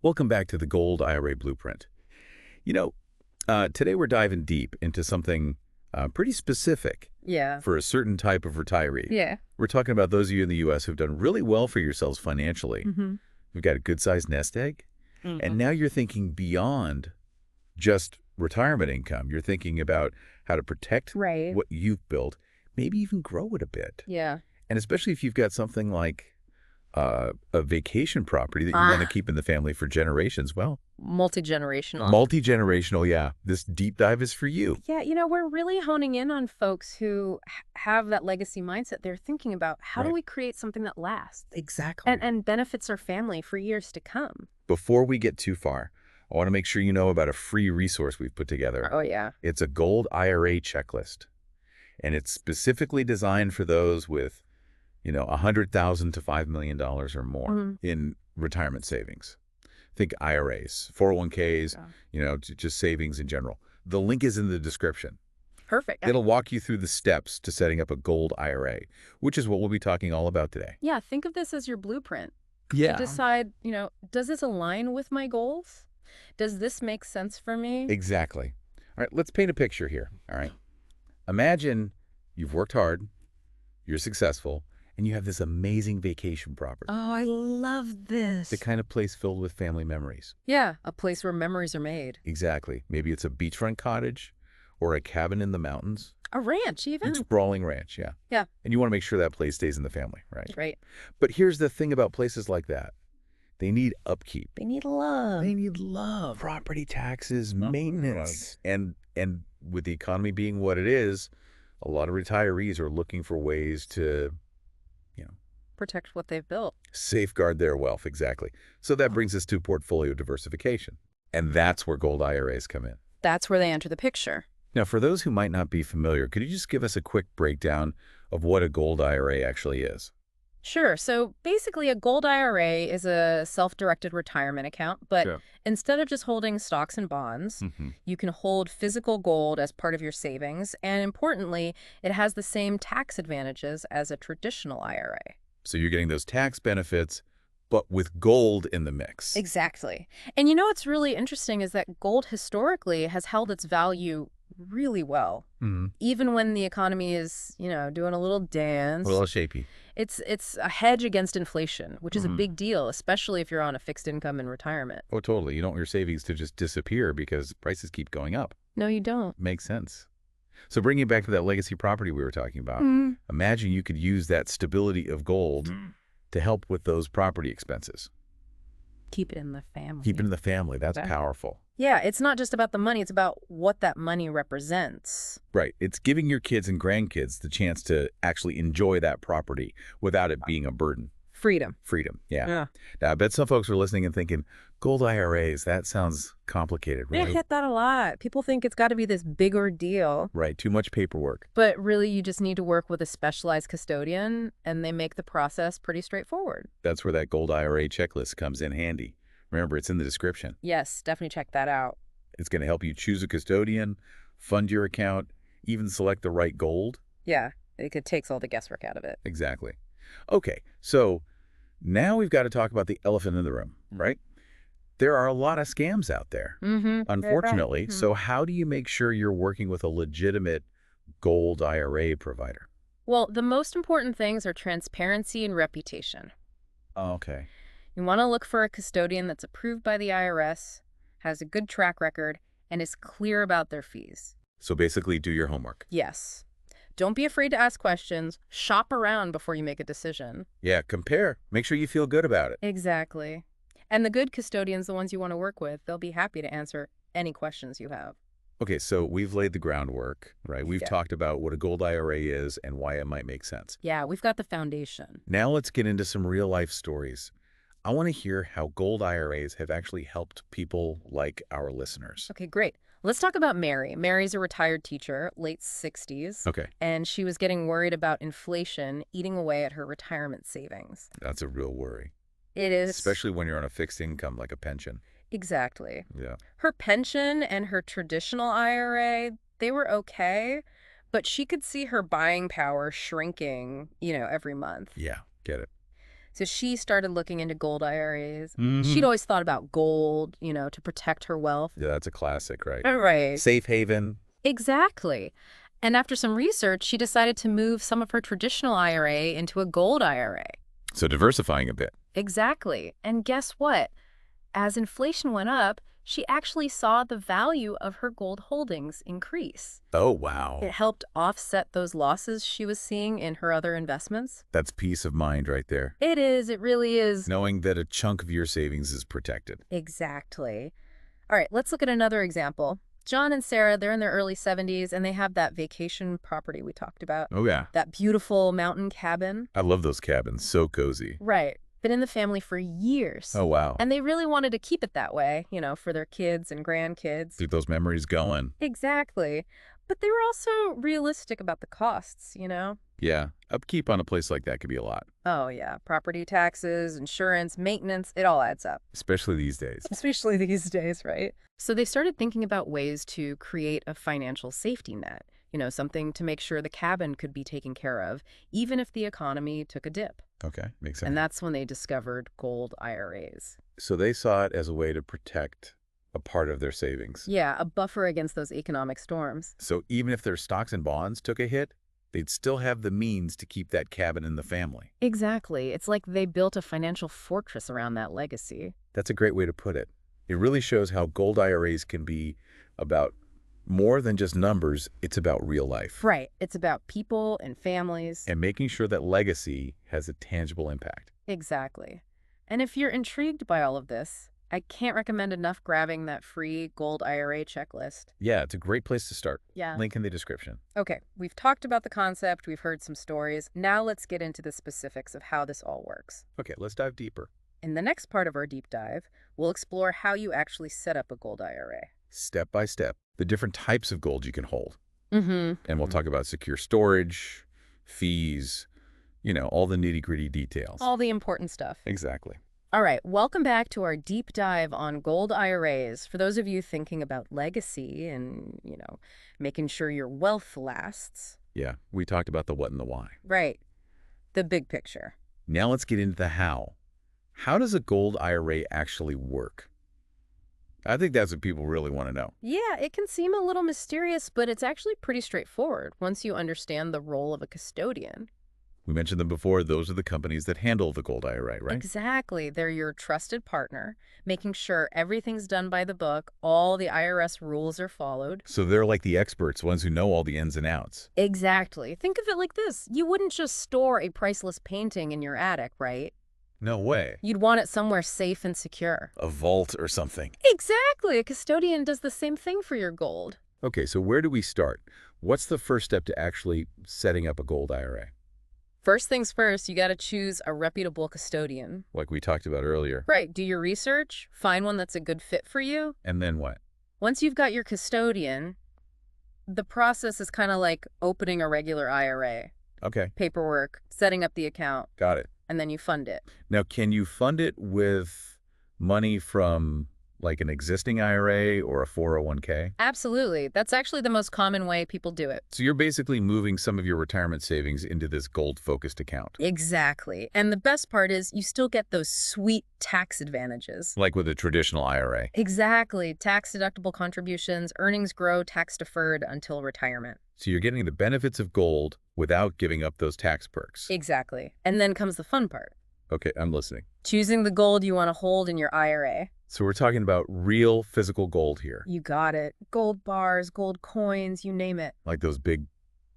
Welcome back to the Gold IRA Blueprint. You know, Today we're diving deep into something pretty specific Yeah. for a certain type of retiree. Yeah. We're talking about those of you in the U.S. who've done really well for yourselves financially. Mm-hmm. You've got a good-sized nest egg, and Mm-hmm. now you're thinking beyond just retirement income. You're thinking about how to protect Right. what you've built, maybe even grow it a bit. Yeah. And especially if you've got something like a vacation property that you want to Ah, keep in the family for generations. Well, multi-generational. multi-generational, yeah. This deep dive is for you. Yeah, we're really honing in on folks who have that legacy mindset. They're thinking about how do Right. we create something that lasts Exactly. and benefits our family for years to come. Before we get too far, I want to make sure you know about a free resource we've put together. Oh, yeah. It's a gold IRA checklist, and it's specifically designed for those with, $100,000 to $5 million or more Mhm. in retirement savings. Think IRAs, 401ks, Yeah. just savings in general. The link is in the description. Perfect. It'll walk you through the steps to setting up a gold IRA, which is what we'll be talking all about today. Yeah, think of this as your blueprint. To Yeah. decide, does this align with my goals? Does this make sense for me? Exactly. All right, let's paint a picture here. All right. Imagine you've worked hard, you're successful, and you have this amazing vacation property, Oh, I love this. the kind of place filled with family memories. Yeah, a place where memories are made. Exactly. Maybe it's a beachfront cottage or a cabin in the mountains. A ranch, even. Sprawling ranch, yeah. Yeah. And you want to make sure that place stays in the family, right? Right. But here's the thing about places like that. They need upkeep. They need love. They need love, property taxes, maintenance. And with the economy being what it is, a lot of retirees are looking for ways to, Protect what they've built. safeguard their wealth. Exactly. So that brings us to portfolio diversification. And that's where gold IRAs come in. That's where they enter the picture. Now, for those who might not be familiar, could you just give us a quick breakdown of what a gold IRA actually is? Sure. So basically, a gold IRA is a self-directed retirement account, but Sure. instead of just holding stocks and bonds, you can hold physical gold as part of your savings. And importantly, it has the same tax advantages as a traditional IRA. So you're getting those tax benefits, but with gold in the mix. Exactly. And what's really interesting is that gold historically has held its value really well. Mhm. Even when the economy is, doing a little dance. A little shaky. It's a hedge against inflation, which is a Mhm. big deal, especially if you're on a fixed income in retirement. Oh, totally. You don't want your savings to just disappear because prices keep going up. No, you don't. Makes sense. So bringing it back to that legacy property we were talking about, imagine you could use that stability of gold to help with those property expenses. Keep it in the family. Keep it in the family. That's Okay. powerful. Yeah, it's not just about the money. It's about what that money represents. Right. It's giving your kids and grandkids the chance to actually enjoy that property without it being a burden. Freedom. Freedom. Yeah. Yeah. Now, I bet some folks are listening and thinking, gold IRAs, that sounds complicated, I right? hit that a lot. People think it's got to be this big ordeal, Right. Too much paperwork. but really you just need to work with a specialized custodian, and they make the process pretty straightforward. That's where that gold IRA checklist comes in handy. Remember, it's in the description. Yes, definitely check that out. It's going to help you choose a custodian, fund your account, even select the right gold. Yeah, it takes all the guesswork out of it. Exactly. Okay, so now we've got to talk about the elephant in the room, right? There are a lot of scams out there, Mm-hmm. unfortunately. So how do you make sure you're working with a legitimate gold IRA provider? Well, the most important things are transparency and reputation. Oh, okay. You want to look for a custodian that's approved by the IRS, has a good track record, and is clear about their fees. So basically do your homework. Yes. Don't be afraid to ask questions. Shop around before you make a decision. Yeah, compare. Make sure you feel good about it. Exactly. And the good custodians, the ones you want to work with, they'll be happy to answer any questions you have. Okay, so we've laid the groundwork, right? We've Yeah. talked about what a gold IRA is and why it might make sense. Yeah, we've got the foundation. Now let's get into some real life stories. I want to hear how gold IRAs have actually helped people like our listeners. Okay, great. Let's talk about Mary. Mary's a retired teacher, late 60s, Okay, and she was getting worried about inflation eating away at her retirement savings. that's a real worry, It is. especially when you're on a fixed income like a pension. Exactly. Yeah. Her pension and her traditional IRA, they were okay, but she could see her buying power shrinking, every month. Yeah, get it. So she started looking into gold IRAs. She'd Mm-hmm. always thought about gold, to protect her wealth. Yeah, that's a classic, right? Right. Safe haven. Exactly. And after some research, she decided to move some of her traditional IRA into a gold IRA. So diversifying a bit. Exactly. And guess what? As inflation went up, she actually saw the value of her gold holdings increase. Oh, wow. It helped offset those losses she was seeing in her other investments. That's peace of mind right there. It is. It really is. Knowing that a chunk of your savings is protected. Exactly. All right, let's look at another example. John and Sarah, they're in their early 70s, and they have that vacation property we talked about. Oh, yeah. That beautiful mountain cabin. I love those cabins. So cozy. Right. Been in the family for years. Oh, wow. And they really wanted to keep it that way, for their kids and grandkids. Keep those memories going. Exactly. But they were also realistic about the costs. Yeah. Upkeep on a place like that could be a lot. Oh, yeah. Property taxes, insurance, maintenance, it all adds up. Especially these days. Especially these days, right? So they started thinking about ways to create a financial safety net, something to make sure the cabin could be taken care of, even if the economy took a dip. Okay. Makes sense. And that's when they discovered gold IRAs. So they saw it as a way to protect a part of their savings. Yeah, a buffer against those economic storms. So even if their stocks and bonds took a hit, they'd still have the means to keep that cabin in the family. Exactly. It's like they built a financial fortress around that legacy. That's a great way to put it. It really shows how gold IRAs can be about more than just numbers. It's about real life. Right. It's about people and families. And making sure that legacy has a tangible impact. Exactly. And if you're intrigued by all of this, I can't recommend enough grabbing that free gold IRA checklist. Yeah, it's a great place to start. Yeah. Link in the description. Okay, we've talked about the concept, we've heard some stories. Now let's get into the specifics of how this all works. Okay, let's dive deeper. In the next part of our deep dive, we'll explore how you actually set up a gold IRA. Step by step, the different types of gold you can hold. Mm-hmm. And we'll talk about secure storage, fees, all the nitty-gritty details. All the important stuff. Exactly. All right, welcome back to our deep dive on gold IRAs. For those of you thinking about legacy and, making sure your wealth lasts. Yeah, we talked about the what and the why. Right. The big picture. Now let's get into the how. How does a gold IRA actually work? I think that's what people really want to know. Yeah, it can seem a little mysterious, but it's actually pretty straightforward once you understand the role of a custodian. We mentioned them before. Those are the companies that handle the gold IRA, right? Exactly. They're your trusted partner, making sure everything's done by the book, all the IRS rules are followed. So they're like the experts, ones who know all the ins and outs. Exactly. Think of it like this. You wouldn't just store a priceless painting in your attic, right? No way. You'd want it somewhere safe and secure. A vault or something. Exactly. A custodian does the same thing for your gold. Okay, so where do we start? What's the first step to actually setting up a gold IRA? First things first, you got to choose a reputable custodian. Like we talked about earlier. Right. Do your research, find one that's a good fit for you. And then what? Once you've got your custodian, the process is kind of like opening a regular IRA. Okay. Paperwork, setting up the account, Got it. and then you fund it. Now, can you fund it with money from like an existing IRA or a 401k? Absolutely. That's actually the most common way people do it. So you're basically moving some of your retirement savings into this gold-focused account. Exactly. And the best part is you still get those sweet tax advantages. Like with a traditional IRA. Exactly. Tax-deductible contributions, earnings grow tax-deferred until retirement. So you're getting the benefits of gold without giving up those tax perks. Exactly. And then comes the fun part. Okay, I'm listening. Choosing the gold you want to hold in your IRA. So we're talking about real physical gold here. You got it. Gold bars, gold coins, you name it. Like those big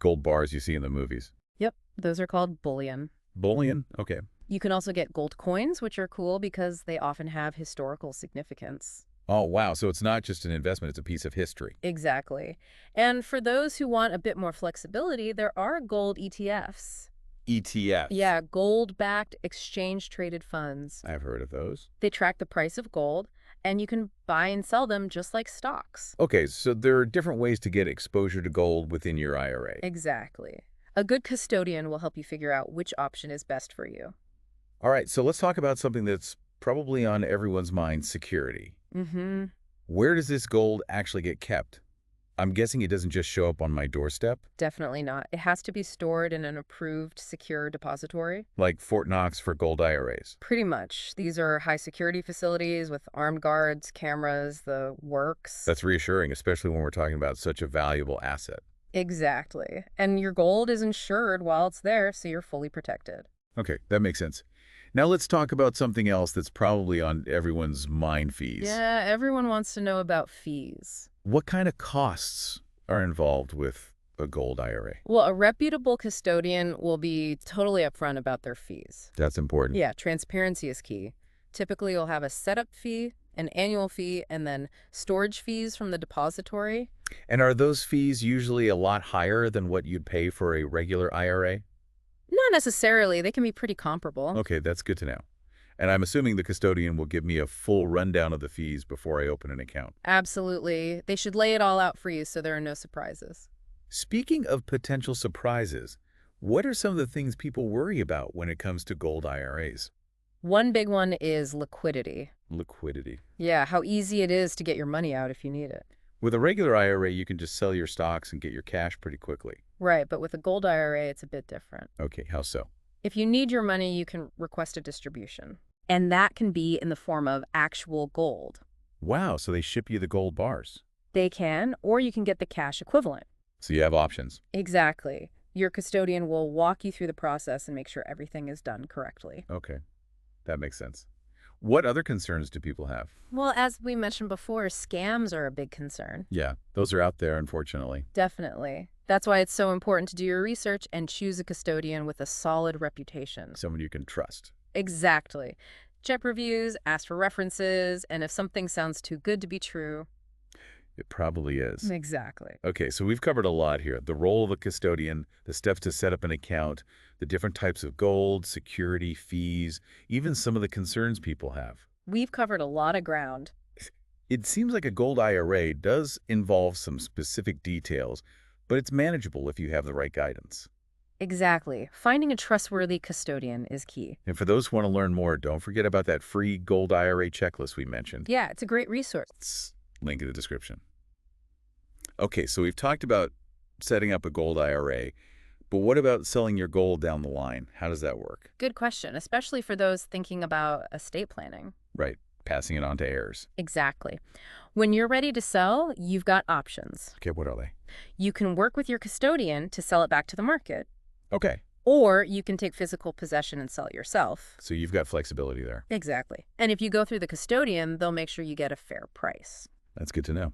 gold bars you see in the movies. Yep, those are called bullion. Bullion? Okay. You can also get gold coins, which are cool because they often have historical significance. Oh, wow. So it's not just an investment, it's a piece of history. Exactly. And for those who want a bit more flexibility, there are gold ETFs. ETF. Yeah, gold-backed exchange-traded funds. I've heard of those. They track the price of gold, and you can buy and sell them just like stocks. Okay, so there are different ways to get exposure to gold within your IRA. Exactly. A good custodian will help you figure out which option is best for you. All right, so let's talk about something that's probably on everyone's mind, security. Mm-hmm. Where does this gold actually get kept? I'm guessing it doesn't just show up on my doorstep, Definitely not. It has to be stored in an approved, secure depository. like Fort Knox for gold IRAs. Pretty much. These are high security facilities with armed guards, cameras, the works. That's reassuring, especially when we're talking about such a valuable asset. Exactly. And your gold is insured while it's there, so you're fully protected. Okay, that makes sense. Now let's talk about something else that's probably on everyone's mind: fees. Yeah, everyone wants to know about fees. What kind of costs are involved with a gold IRA? Well, a reputable custodian will be totally upfront about their fees. That's important. Yeah, transparency is key. Typically, you'll have a setup fee, an annual fee, and then storage fees from the depository. And are those fees usually a lot higher than what you'd pay for a regular IRA? Not necessarily. They can be pretty comparable. Okay, that's good to know. And I'm assuming the custodian will give me a full rundown of the fees before I open an account. Absolutely. They should lay it all out for you so there are no surprises. Speaking of potential surprises, what are some of the things people worry about when it comes to gold IRAs? One big one is liquidity. Liquidity. Yeah, how easy it is to get your money out if you need it. With a regular IRA, you can just sell your stocks and get your cash pretty quickly. Right, but with a gold IRA, it's a bit different. Okay, how so? If you need your money, you can request a distribution. And that can be in the form of actual gold. Wow, so they ship you the gold bars. They can, or you can get the cash equivalent. So you have options. Exactly. Your custodian will walk you through the process and make sure everything is done correctly. Okay, that makes sense. What other concerns do people have? Well, as we mentioned before, scams are a big concern. Yeah, those are out there, unfortunately. Definitely. That's why it's so important to do your research and choose a custodian with a solid reputation. Someone you can trust. Exactly. Check reviews, ask for references, and if something sounds too good to be true. It probably is. Exactly. Okay, so we've covered a lot here. The role of a custodian, the steps to set up an account, the different types of gold, security, fees, even some of the concerns people have. We've covered a lot of ground. It seems like a gold IRA does involve some specific details, but it's manageable if you have the right guidance. Exactly. Finding a trustworthy custodian is key. And for those who want to learn more, don't forget about that free gold IRA checklist we mentioned. Yeah, it's a great resource. It's link in the description. Okay, so we've talked about setting up a gold IRA, but what about selling your gold down the line? How does that work? Good question, especially for those thinking about estate planning. Right, passing it on to heirs. Exactly. When you're ready to sell, you've got options. Okay, what are they? You can work with your custodian to sell it back to the market, Okay, or you can take physical possession and sell it yourself. so you've got flexibility there. Exactly. And if you go through the custodian, they'll make sure you get a fair price. That's good to know.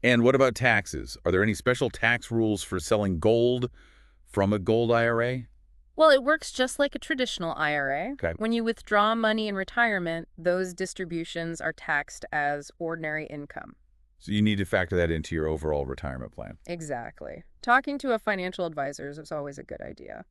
And what about taxes? Are there any special tax rules for selling gold from a gold IRA? Well, it works just like a traditional IRA. Okay. When you withdraw money in retirement, those distributions are taxed as ordinary income. So you need to factor that into your overall retirement plan. Exactly. Talking to a financial advisor is always a good idea.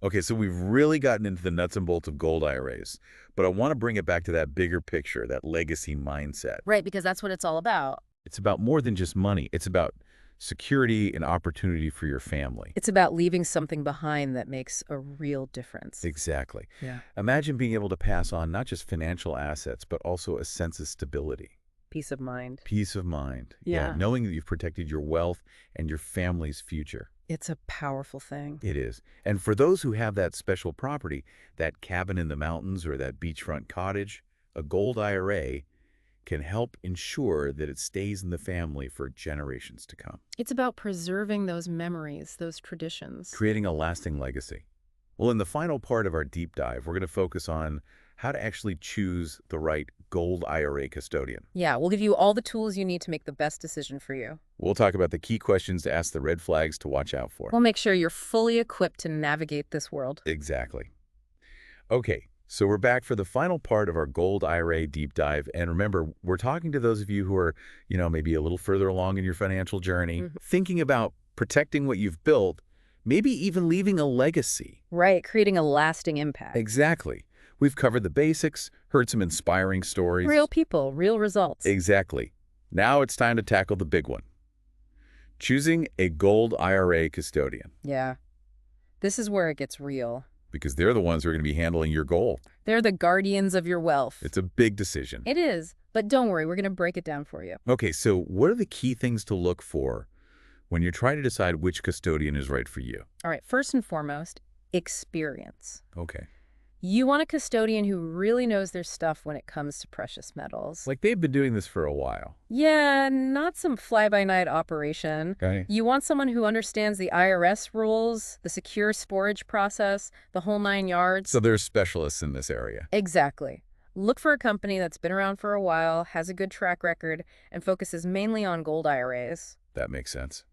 Okay, so we've really gotten into the nuts and bolts of gold IRAs, but I want to bring it back to that bigger picture, that legacy mindset. Right, because that's what it's all about. It's about more than just money. It's about security and opportunity for your family. It's about leaving something behind that makes a real difference. Exactly. Yeah. Imagine being able to pass on not just financial assets, but also a sense of stability. Peace of mind. Peace of mind. Yeah. Knowing that you've protected your wealth and your family's future. It's a powerful thing. It is. And for those who have that special property, that cabin in the mountains or that beachfront cottage, a gold IRA can help ensure that it stays in the family for generations to come, It's about preserving those memories, those traditions. creating a lasting legacy. Well, in the final part of our deep dive, we're going to focus on how to actually choose the right gold IRA custodian. Yeah, we'll give you all the tools you need to make the best decision for you. We'll talk about the key questions to ask, the red flags to watch out for. We'll make sure you're fully equipped to navigate this world. Exactly. Okay, so we're back for the final part of our gold IRA deep dive. And remember, we're talking to those of you who are, maybe a little further along in your financial journey, thinking about protecting what you've built, maybe even leaving a legacy. Right, creating a lasting impact. Exactly. We've covered the basics, heard some inspiring stories. Real people, real results. Exactly. Now it's time to tackle the big one. Choosing a gold IRA custodian, Yeah. This is where it gets real. because they're the ones who are going to be handling your gold. They're the guardians of your wealth. It's a big decision. It is, but don't worry, we're going to break it down for you. Okay, so what are the key things to look for when you're trying to decide which custodian is right for you? All right, first and foremost, experience. Okay. You want a custodian who really knows their stuff when it comes to precious metals. Like they've been doing this for a while. Yeah, not some fly-by-night operation. Okay. You want someone who understands the IRS rules, the secure storage process, the whole 9 yards. So there's specialists in this area. Exactly. Look for a company that's been around for a while, has a good track record, and focuses mainly on gold IRAs. That makes sense.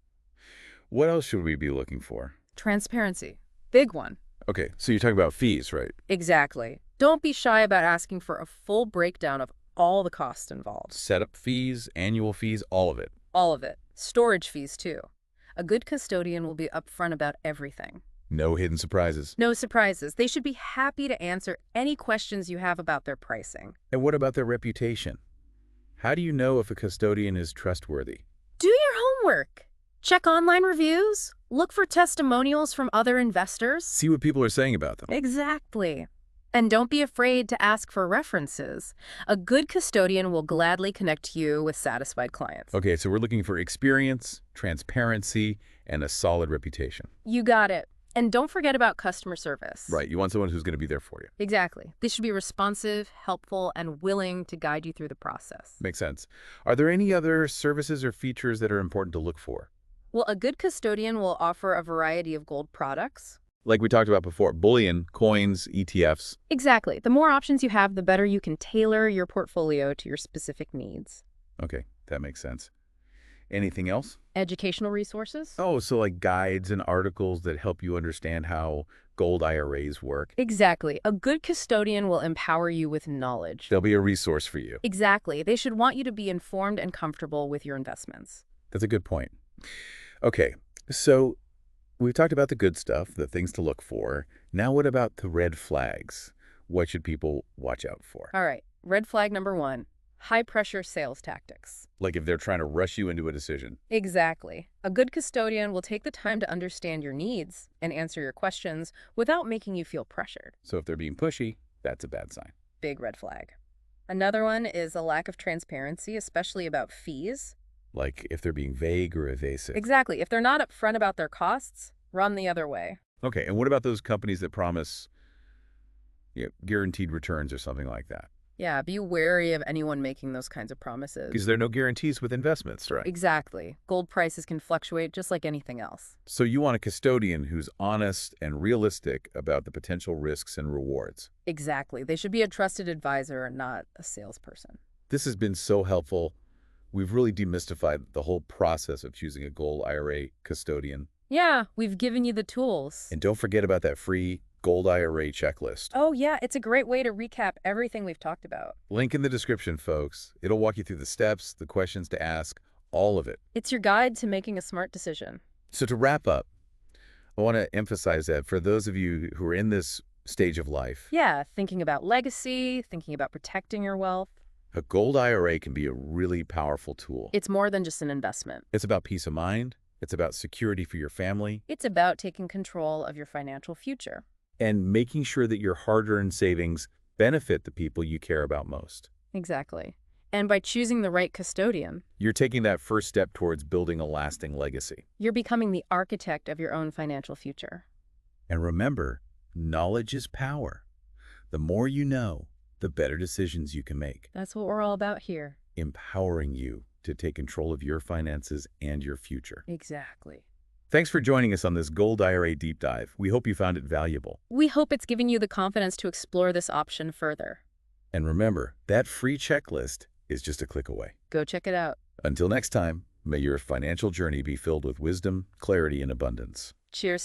What else should we be looking for? Transparency. Big one. Okay, so you're talking about fees, right? Exactly. Don't be shy about asking for a full breakdown of all the costs involved. Setup fees, annual fees, all of it. All of it. Storage fees, too. A good custodian will be upfront about everything. No hidden surprises. No surprises. They should be happy to answer any questions you have about their pricing. And what about their reputation? How do you know if a custodian is trustworthy? Do your homework. Check online reviews. Look for testimonials from other investors. See what people are saying about them. Exactly. And don't be afraid to ask for references. A good custodian will gladly connect you with satisfied clients. Okay, so we're looking for experience, transparency, and a solid reputation. You got it. And don't forget about customer service. Right, you want someone who's going to be there for you. Exactly. They should be responsive, helpful, and willing to guide you through the process. Makes sense. Are there any other services or features that are important to look for? Well, a good custodian will offer a variety of gold products. Like we talked about before, bullion, coins, ETFs. Exactly. The more options you have, the better you can tailor your portfolio to your specific needs. Okay, that makes sense. Anything else? Educational resources? Oh, so like guides and articles that help you understand how gold IRAs work. Exactly. A good custodian will empower you with knowledge. They'll be a resource for you. Exactly. They should want you to be informed and comfortable with your investments. That's a good point. Okay, so we've talked about the good stuff, the things to look for. Now what about the red flags? What should people watch out for? All right. Red flag number 1. High-pressure sales tactics. Like if they're trying to rush you into a decision. Exactly. A good custodian will take the time to understand your needs and answer your questions without making you feel pressured. So if they're being pushy, that's a bad sign. Big red flag. Another one is a lack of transparency, especially about fees. Like if they're being vague or evasive. Exactly. If they're not upfront about their costs, run the other way. Okay, and what about those companies that promise guaranteed returns or something like that? Yeah, be wary of anyone making those kinds of promises. Because there are no guarantees with investments, right? Exactly. Gold prices can fluctuate just like anything else. So you want a custodian who's honest and realistic about the potential risks and rewards. Exactly. They should be a trusted advisor and not a salesperson. This has been so helpful. We've really demystified the whole process of choosing a gold IRA custodian. Yeah, we've given you the tools. And don't forget about that free gold IRA checklist. Oh, yeah, it's a great way to recap everything we've talked about. Link in the description, folks. It'll walk you through the steps, the questions to ask, all of it. It's your guide to making a smart decision. So to wrap up, I want to emphasize that for those of you who are in this stage of life, Yeah, thinking about legacy, thinking about protecting your wealth. a gold IRA can be a really powerful tool. It's more than just an investment. It's about peace of mind. It's about security for your family. It's about taking control of your financial future. And making sure that your hard-earned savings benefit the people you care about most. Exactly. And by choosing the right custodian, You're taking that first step towards building a lasting legacy. you're becoming the architect of your own financial future. And remember, knowledge is power. The more you know, the better decisions you can make, That's what we're all about here. empowering you to take control of your finances and your future. Exactly. Thanks for joining us on this Gold IRA Deep Dive. We hope you found it valuable. We hope it's given you the confidence to explore this option further. And remember, that free checklist is just a click away. Go check it out. Until next time, may your financial journey be filled with wisdom, clarity, and abundance. Cheers.